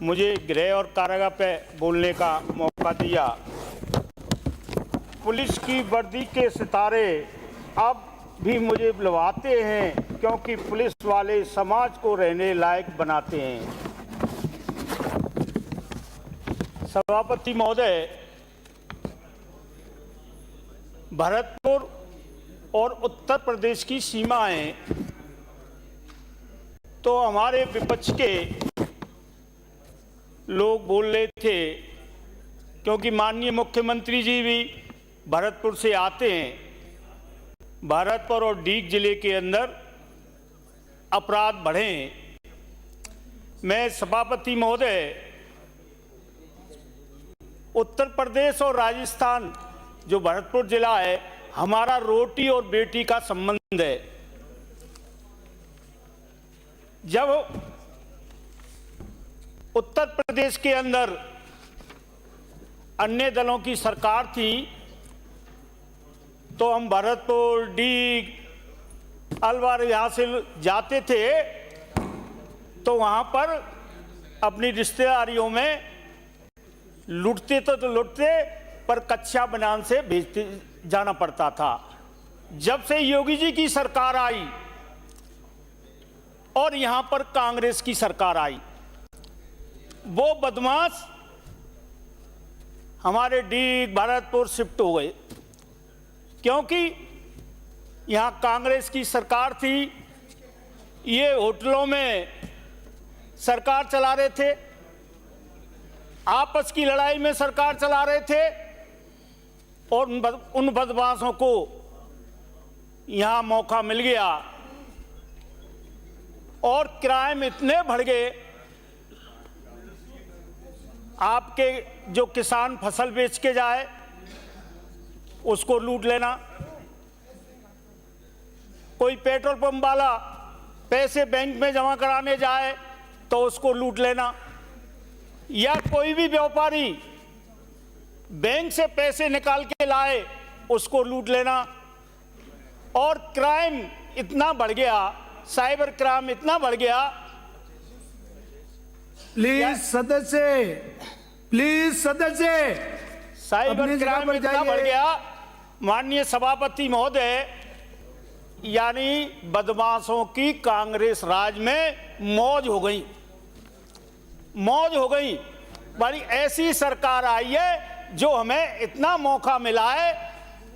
मुझे गृह और कारागार पे बोलने का मौका दिया। पुलिस की वर्दी के सितारे अब भी मुझे बुलवाते हैं क्योंकि पुलिस वाले समाज को रहने लायक बनाते हैं। सभापति महोदय, भरतपुर और उत्तर प्रदेश की सीमाएं तो हमारे विपक्ष के लोग बोल रहे थे, क्योंकि माननीय मुख्यमंत्री जी भी भरतपुर से आते हैं। भरतपुर और डीग जिले के अंदर अपराध बढ़े हैं। मैं सभापति महोदय, उत्तर प्रदेश और राजस्थान जो भरतपुर जिला है, हमारा रोटी और बेटी का संबंध है। जब उत्तर प्रदेश के अंदर अन्य दलों की सरकार थी तो हम भरतपुर, डीग, अलवर यहाँ से जाते थे तो वहाँ पर अपनी रिश्तेदारियों में लूटते तो लूटते, पर कच्चा बनान से भेजते जाना पड़ता था। जब से योगी जी की सरकार आई और यहाँ पर कांग्रेस की सरकार आई, वो बदमाश हमारे डीग, भरतपुर शिफ्ट हो गए, क्योंकि यहाँ कांग्रेस की सरकार थी। ये होटलों में सरकार चला रहे थे, आपस की लड़ाई में सरकार चला रहे थे और उन बदमाशों को यहाँ मौका मिल गया और क्राइम इतने बढ़ गए। आपके जो किसान फसल बेच के जाए उसको लूट लेना, कोई पेट्रोल पंप वाला पैसे बैंक में जमा कराने जाए तो उसको लूट लेना, या कोई भी व्यापारी बैंक से पैसे निकाल के लाए उसको लूट लेना। और क्राइम इतना बढ़ गया, साइबर क्राइम इतना बढ़ गया। प्लीज सदस्य साइबर क्राइम इतना बढ़ गया, माननीय सभापति महोदय, यानी बदमाशों की कांग्रेस राज में मौज हो गई, मौज हो गई। बड़ी ऐसी सरकार आई है जो हमें इतना मौका मिला है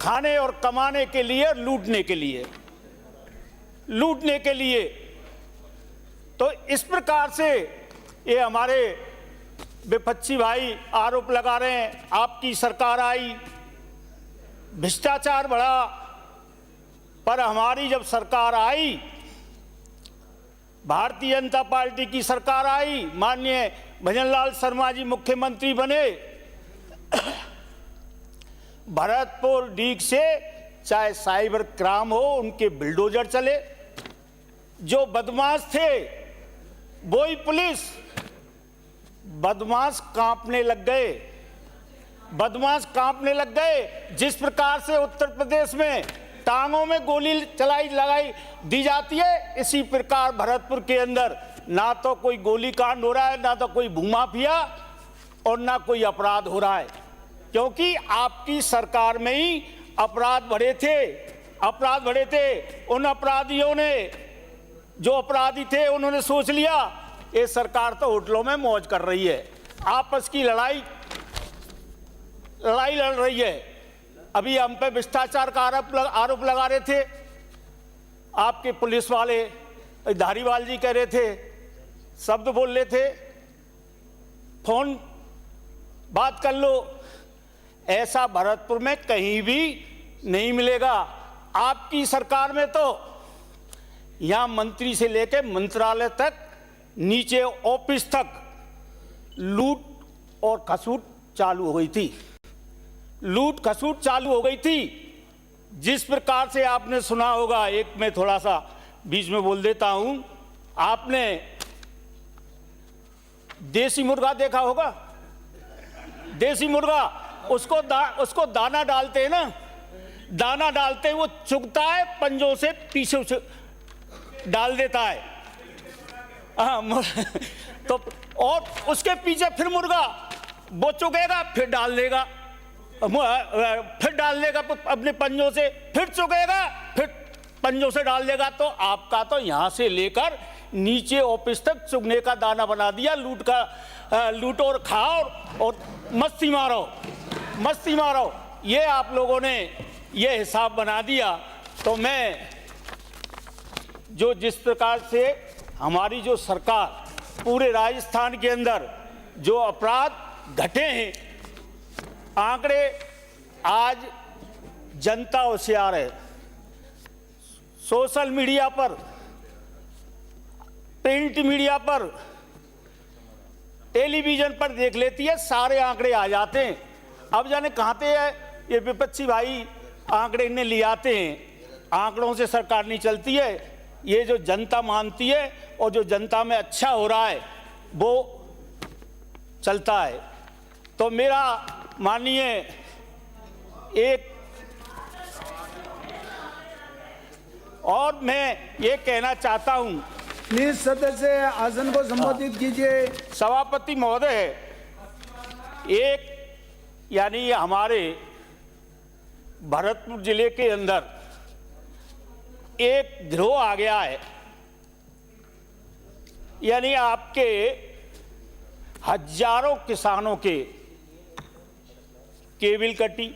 खाने और कमाने के लिए, लूटने के लिए, लूटने के लिए। तो इस प्रकार से ये हमारे विपक्षी भाई आरोप लगा रहे हैं, आपकी सरकार आई, भ्रष्टाचार बढ़ा। पर हमारी जब सरकार आई, भारतीय जनता पार्टी की सरकार आई, माननीय भजनलाल शर्मा जी मुख्यमंत्री बने, भरतपुर डीग से चाहे साइबर क्राइम हो, उनके बुलडोजर चले। जो बदमाश थे वही पुलिस, बदमाश कांपने लग गए, बदमाश कांपने लग गए। जिस प्रकार से उत्तर प्रदेश में टांगों में गोली लगाई दी जाती है, इसी प्रकार भरतपुर के अंदर ना तो कोई गोली कांड हो रहा है, ना तो कोई भूमाफिया और ना कोई अपराध हो रहा है, क्योंकि आपकी सरकार में ही अपराध बढ़े थे, अपराध बढ़े थे। उन अपराधियों ने, जो अपराधी थे, उन्होंने सोच लिया ये सरकार तो होटलों में मौज कर रही है, आपस की लड़ाई लड़ रही है। अभी हम पे भ्रष्टाचार का आरोप लगा रहे थे आपके पुलिस वाले, धारीवाल जी कह रहे थे, शब्द बोल रहे थे, फोन बात कर लो। ऐसा भरतपुर में कहीं भी नहीं मिलेगा। आपकी सरकार में तो यहां मंत्री से लेकर मंत्रालय तक, नीचे ऑफिस तक लूट और खसूट चालू हो गई थी, लूट खसूट चालू हो गई थी। जिस प्रकार से आपने सुना होगा, एक मैं थोड़ा सा बीच में बोल देता हूं, आपने देसी मुर्गा देखा होगा, देसी मुर्गा, उसको दाना डालते हैं ना, दाना डालते हैं, वो चुगता है, पंजों से पीछे उसे डाल देता है। तो और उसके पीछे फिर मुर्गा, वो चुगेगा फिर डाल देगा, फिर डाल देगा अपने पंजों से, फिर चुगेगा फिर पंजों से डाल देगा। तो आपका तो यहां से लेकर नीचे ऑफिस तक चुगने का दाना बना दिया। लूटो और खाओ और मस्ती मारो, मस्ती मारो, ये आप लोगों ने ये हिसाब बना दिया। तो मैं जिस प्रकार से हमारी जो सरकार पूरे राजस्थान के अंदर जो अपराध घटे हैं, आंकड़े आज जनता होशियार है, सोशल मीडिया पर, प्रिंट मीडिया पर, टेलीविजन पर देख लेती है, सारे आंकड़े आ जाते हैं। अब जाने कहाँ से है ये विपक्षी भाई आंकड़े इन्हें ले आते हैं। आंकड़ों से सरकार नहीं चलती है, ये जो जनता मानती है और जो जनता में अच्छा हो रहा है वो चलता है। तो मेरा मानिए एक और मैं ये कहना चाहता हूं, प्लीज सदस्य आसन को संबोधित कीजिए। सभापति महोदय, एक यानी हमारे भरतपुर जिले के अंदर एक गिरोह आ गया है, यानी आपके हजारों किसानों के केबल कटी,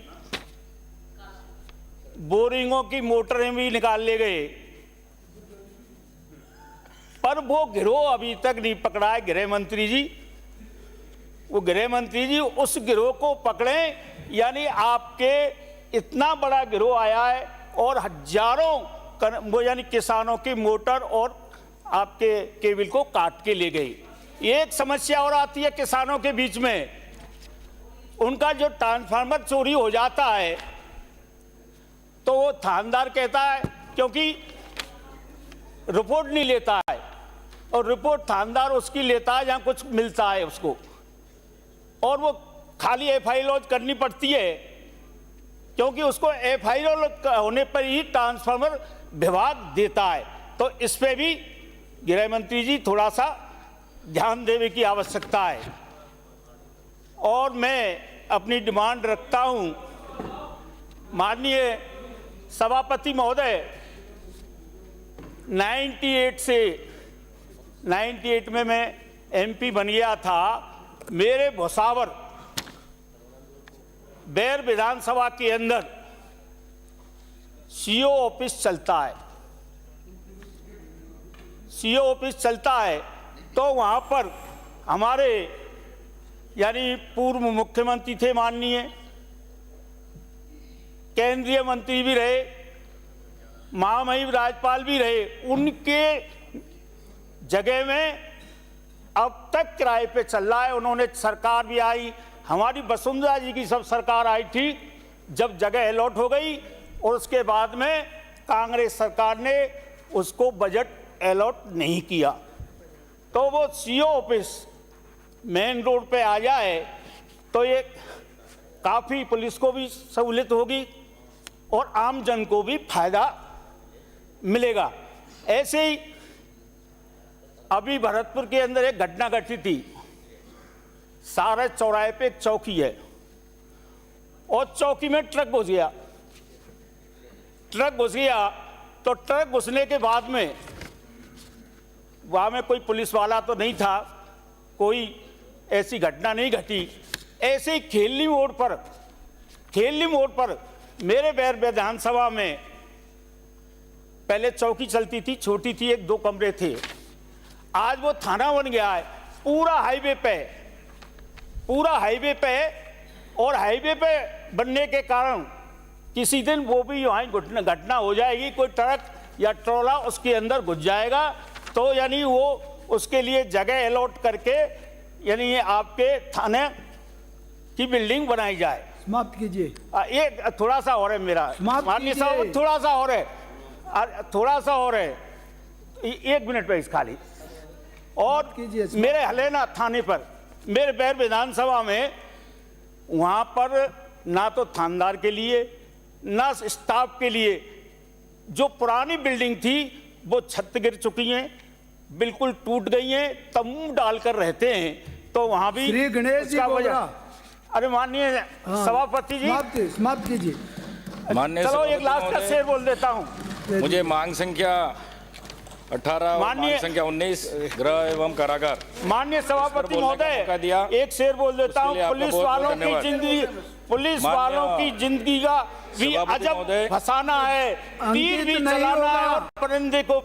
बोरिंगों की मोटरें भी निकाल ले गए, पर वो गिरोह अभी तक नहीं पकड़ा है। गृह मंत्री जी, वो गृह मंत्री जी उस गिरोह को पकड़ें, यानी आपके इतना बड़ा गिरोह आया है और हजारों वो यानी किसानों की मोटर और आपके केबल को काट के ले गई। एक समस्या और आती है किसानों के बीच में, उनका जो ट्रांसफार्मर चोरी हो जाता है तो वो थानेदार कहता है, क्योंकि रिपोर्ट नहीं लेता है, और रिपोर्ट थानेदार उसकी लेता है जहां कुछ मिलता है उसको, और वो खाली एफआईआर लॉन्च करनी पड़ती है, क्योंकि उसको एफआईआर होने पर ही ट्रांसफार्मर विभाग देता है। तो इस पे भी गृह मंत्री जी थोड़ा सा ध्यान देने की आवश्यकता है। और मैं अपनी डिमांड रखता हूं, माननीय सभापति महोदय, 98 में मैं एमपी बन गया था। मेरे भुसावर बैर विधानसभा के अंदर सीओ ऑफिस चलता है, सीओ ऑफिस चलता है। तो वहां पर हमारे यानी पूर्व मुख्यमंत्री थे माननीय, केंद्रीय मंत्री भी रहे, महामहिम राज्यपाल भी रहे, उनके जगह में अब तक किराए पे चल रहा है। उन्होंने सरकार भी आई, हमारी वसुंधरा जी की सब सरकार आई थी, जब जगह अलॉट हो गई और उसके बाद में कांग्रेस सरकार ने उसको बजट अलॉट नहीं किया, तो वो सीओ ऑफिस मेन रोड पे आ जाए तो ये काफ़ी पुलिस को भी सहूलियत होगी और आम जन को भी फायदा मिलेगा। ऐसे ही अभी भरतपुर के अंदर एक घटना घटी थी, सारे चौराहे पे एक चौकी है और चौकी में ट्रक घुस गया। ट्रक घुस गया तो ट्रक घुसने के बाद में वहां में कोई पुलिस वाला तो नहीं था, कोई ऐसी घटना नहीं घटी। ऐसे ही खेलनी मोड़ पर मेरे बैर विधानसभा में पहले चौकी चलती थी, छोटी थी, 1-2 कमरे थे, आज वो थाना बन गया है पूरा हाईवे पे। और हाईवे पे बनने के कारण किसी दिन वो भी यहाँ घटना हो जाएगी, कोई ट्रक या ट्रोला उसके अंदर घुस जाएगा, तो यानी वो उसके लिए जगह अलॉट करके यानी ये आपके थाने की बिल्डिंग बनाई जाए। समाप्त कीजिए। ये थोड़ा सा और है मेरा माननीय साहब, थोड़ा सा और है 1 मिनट पे इस खाली। और मेरे हलेना थाने पर, मेरे बैर विधानसभा में, वहां पर ना तो थानेदार के लिए ना स्टाफ के लिए जो पुरानी बिल्डिंग थी वो छत गिर चुकी हैं, बिल्कुल टूट गई हैं, तंबू डालकर रहते हैं, तो वहां भी श्री गणेश जी उसका बोल वजह- रहा। अरे माननीय हाँ, सभापति जी, समाप्त कीजिए। माननीय चलो एक सभापति लास्ट का महोदय, शेर बोल देता हूं। मुझे मांग संख्या 18 और माननीय- मांग संख्या 19 गृह एवं कारागार माननीय सभापति बोलने का मौका महोदय, दिया। एक शेर बोल देता उसके हूं। लिए आपका पुलिस बहुत बहुत वालों की धन्यवाद। जिंदगी, पुलिस माननीय वालों की जिंदगी का भी सभापति अजब महोदय, फसाना है, तीर अंकित भी नहीं चलाना है होगा। और परिंदे को